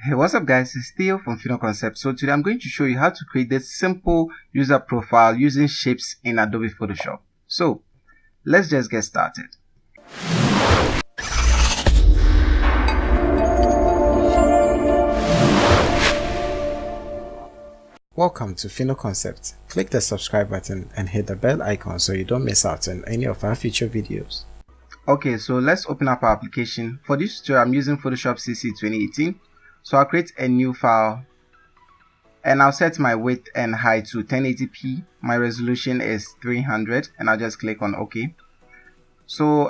Hey, what's up guys, it's Theo from Final Concept. So today I'm going to show you how to create this simple user profile using shapes in Adobe Photoshop. So let's just get started. Welcome to Final Concept. Click the subscribe button and hit the bell icon so you don't miss out on any of our future videos. Okay, so let's open up our application. For this tutorial I'm using Photoshop CC 2018. So I'll create a new file and I'll set my width and height to 1080p. My resolution is 300 and I'll just click on OK. So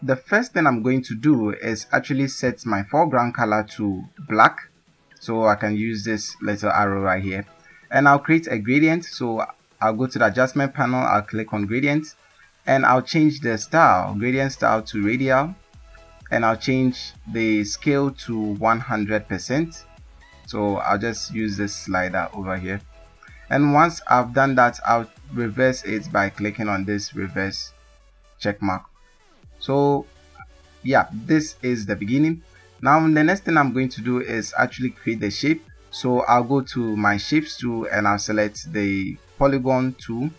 the first thing I'm going to do is actually set my foreground color to black, so I can use this little arrow right here, and I'll create a gradient. So I'll go to the adjustment panel, I'll click on gradient and I'll change the style, gradient style to radial, and I'll change the scale to 100%. So I'll just use this slider over here, and once I've done that I'll reverse it by clicking on this reverse check mark. So yeah, this is the beginning. Now the next thing I'm going to do is actually create the shape. So I'll go to my shapes tool and I'll select the polygon tool.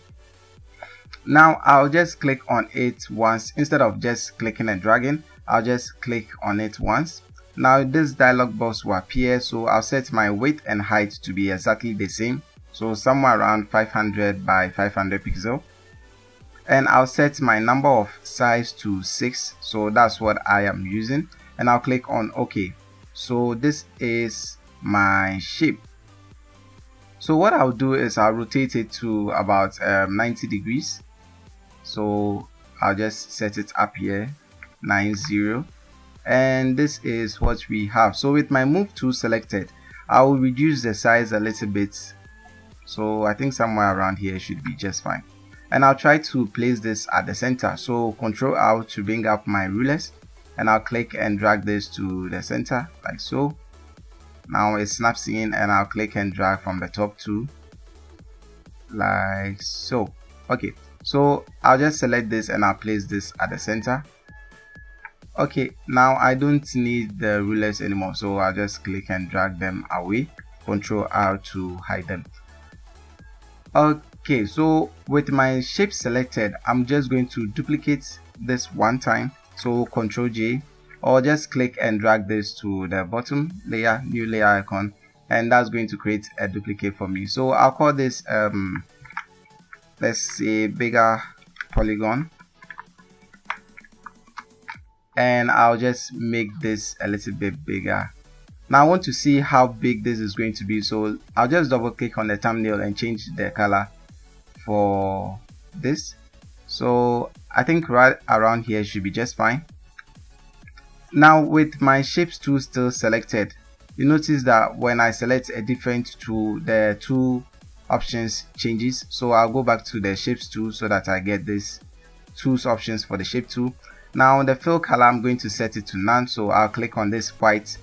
Now I'll just click on it once. Instead of just clicking and dragging, I'll just click on it once. Now this dialog box will appear, so I'll set my width and height to be exactly the same, so somewhere around 500 by 500 pixel, and I'll set my number of size to 6, so that's what I am using, and I'll click on OK. So this is my shape. So what I'll do is I'll rotate it to about 90 degrees. So I'll just set it up here, 90, and this is what we have. So with my move tool selected, I will reduce the size a little bit, so I think somewhere around here should be just fine, and I'll try to place this at the center. So Ctrl Alt to bring up my rulers, and I'll click and drag this to the center like so. Now it snaps in, and I'll click and drag from the top too, like so. Okay, so I'll just select this and I'll place this at the center. Okay, now I don't need the rulers anymore, so I'll just click and drag them away. Ctrl R to hide them. Okay, so with my shape selected, I'm just going to duplicate this one time. So Ctrl J, or just click and drag this to the bottom layer, new layer icon, and that's going to create a duplicate for me. So I'll call this let's say bigger polygon, and I'll just make this a little bit bigger. Now I want to see how big this is going to be, so I'll just double click on the thumbnail and change the color for this. So I think right around here should be just fine. Now with my shapes tool still selected, you notice that when I select a different tool, the two options changes. So I'll go back to the shapes tool so that I get this tools options for the shape tool. Now the fill color, I'm going to set it to none, so I'll click on this white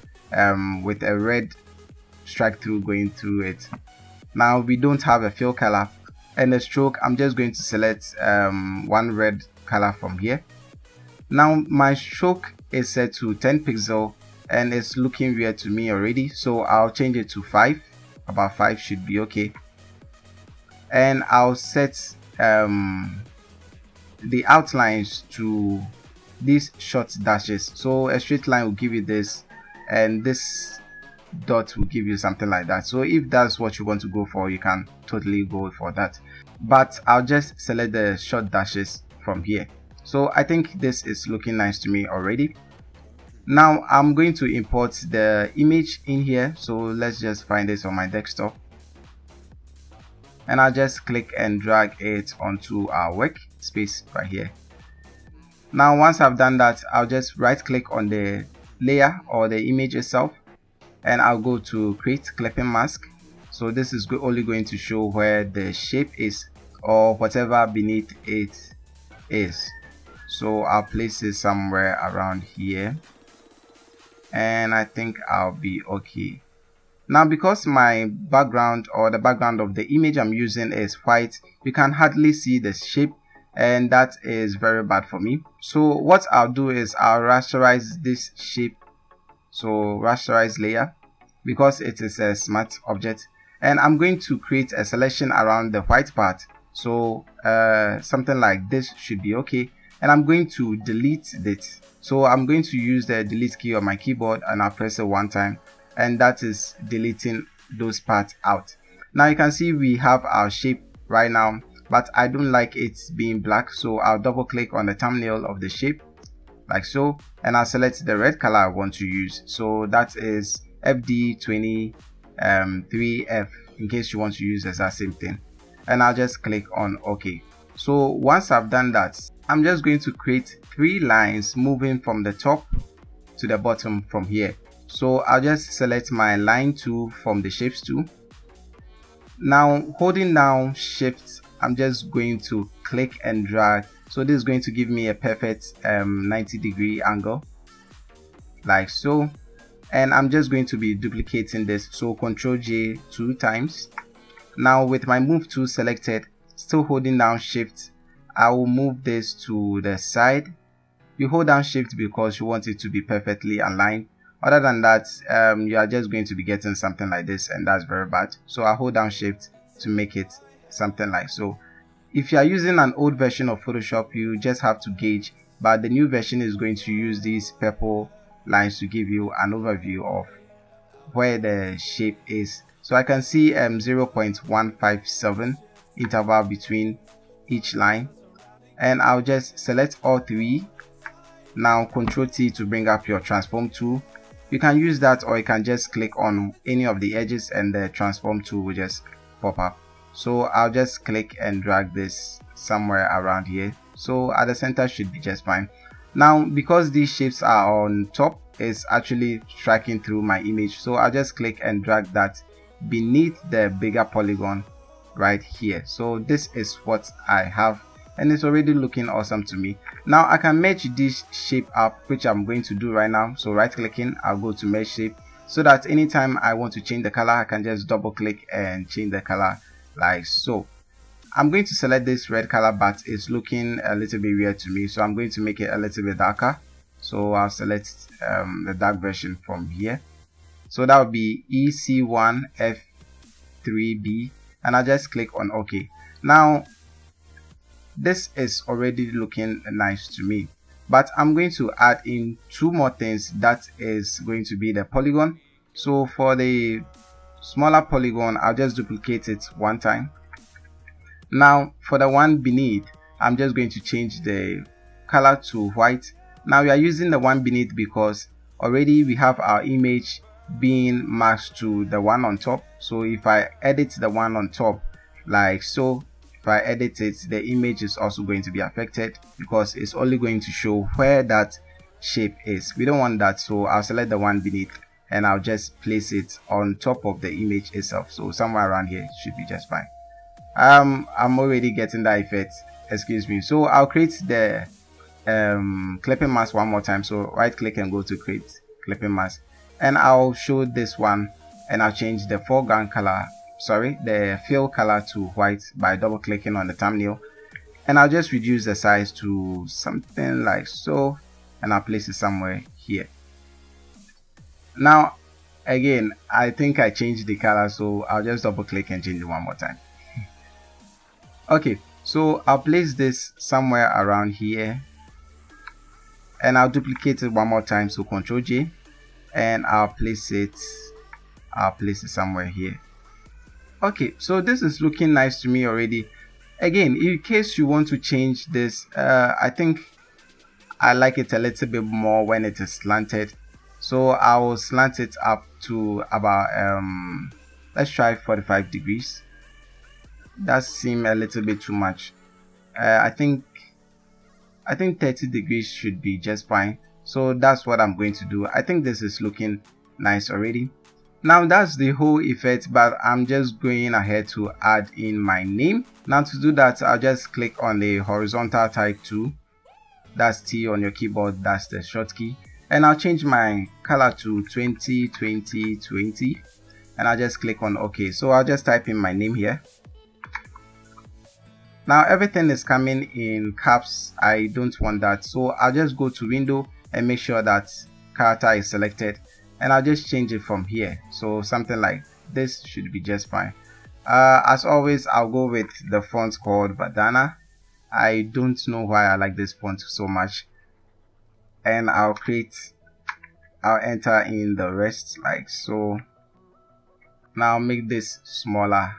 with a red strike through going through it. Now we don't have a fill color, and the stroke, I'm just going to select one red color from here. Now my stroke is set to 10 pixel and it's looking weird to me already, so I'll change it to 5. About 5 should be okay, and I'll set the outlines to these short dashes. So a straight line will give you this, and this dot will give you something like that. So if that's what you want to go for, you can totally go for that, but I'll just select the short dashes from here. So I think this is looking nice to me already. Now I'm going to import the image in here, so let's just find this on my desktop, and I'll just click and drag it onto our workspace right here. Now once I've done that, I'll just right click on the layer or the image itself, and I'll go to create clipping mask. So this is only going to show where the shape is or whatever beneath it is. So I'll place it somewhere around here, and I think I'll be okay. Now because my background or the background of the image I'm using is white, you can hardly see the shape, and that is very bad for me. So what I'll do is I'll rasterize this shape, so rasterize layer, because it is a smart object, and I'm going to create a selection around the white part. So something like this should be okay, and I'm going to delete it. So I'm going to use the delete key on my keyboard, and I'll press it one time, and that is deleting those parts out. Now you can see we have our shape right now, but I don't like it being black, so I'll double click on the thumbnail of the shape like so, and I'll select the red color I want to use. So that is FD23F in case you want to use the exact same thing, and I'll just click on OK. So once I've done that, I'm just going to create 3 lines moving from the top to the bottom from here. So I'll just select my line tool from the shapes tool. Now holding down shift, I'm just going to click and drag. So this is going to give me a perfect 90-degree angle like so, and I'm just going to be duplicating this. So Ctrl J 2 times. Now with my move tool selected, still holding down shift, I will move this to the side. You hold down shift because you want it to be perfectly aligned. Other than that, you are just going to be getting something like this, and that's very bad. So I hold down shift to make it something like so. If you are using an old version of Photoshop, you just have to gauge, but the new version is going to use these purple lines to give you an overview of where the shape is. So I can see 0.157 interval between each line, and I'll just select all 3. Now Ctrl T to bring up your transform tool. You can use that, or you can just click on any of the edges and the transform tool will just pop up. So I'll just click and drag this somewhere around here. So at the center should be just fine. Now because these shapes are on top, it's actually tracking through my image. So I'll just click and drag that beneath the bigger polygon right here. So this is what I have, and it's already looking awesome to me. Now I can merge this shape up, which I'm going to do right now. So right clicking, I'll go to merge shape, so that anytime I want to change the color, I can just double click and change the color like so. I'm going to select this red color, but it's looking a little bit weird to me, so I'm going to make it a little bit darker. So I'll select the dark version from here. So that would be EC1F3B, and I'll just click on OK. Now this is already looking nice to me, but I'm going to add in 2 more things. That is going to be the polygon. So for the smaller polygon, I'll just duplicate it one time. Now for the one beneath, I'm just going to change the color to white. Now we are using the one beneath because already we have our image being matched to the one on top. So if I edit the one on top like so, if I edit it, the image is also going to be affected because it's only going to show where that shape is. We don't want that, so I'll select the one beneath and I'll just place it on top of the image itself. So somewhere around here should be just fine. I'm already getting that effect, excuse me. So I'll create the clipping mask one more time. So right click and go to create clipping mask, and I'll show this one, and I'll change the foreground color, the fill color to white by double clicking on the thumbnail, and I'll just reduce the size to something like so, and I'll place it somewhere here. Now again, I think I changed the color, so I'll just double click and change it one more time. Okay, so I'll place this somewhere around here, and I'll duplicate it one more time. So Ctrl J, and I'll place it somewhere here. Okay, so this is looking nice to me already. Again, in case you want to change this, I think I like it a little bit more when it is slanted. So I will slant it up to about let's try 45 degrees. That seems a little bit too much. I think 30 degrees should be just fine. So that's what I'm going to do. I think this is looking nice already. Now that's the whole effect, but I'm just going ahead to add in my name. Now to do that, I'll just click on the horizontal type tool. That's T on your keyboard, that's the short key. And I'll change my color to 20, 20, 20. And I'll just click on OK. So I'll just type in my name here. Now everything is coming in caps. I don't want that, so I'll just go to window and make sure that character is selected, and I'll just change it from here. So something like this should be just fine. As always, I'll go with the font called Bandana. I don't know why I like this font so much, and I'll enter in the rest like so. Now make this smaller,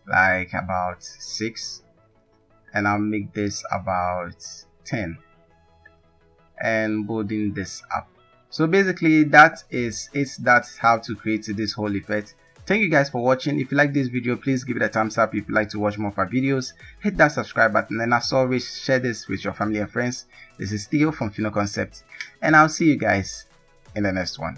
like about 6, and I'll make this about 10, and building this up. So basically that's how to create this whole effect. Thank you guys for watching. If you like this video, please give it a thumbs up. If you like to watch more of our videos, hit that subscribe button, and as always, share this with your family and friends. This is Theo from Fino Concept, and I'll see you guys in the next one.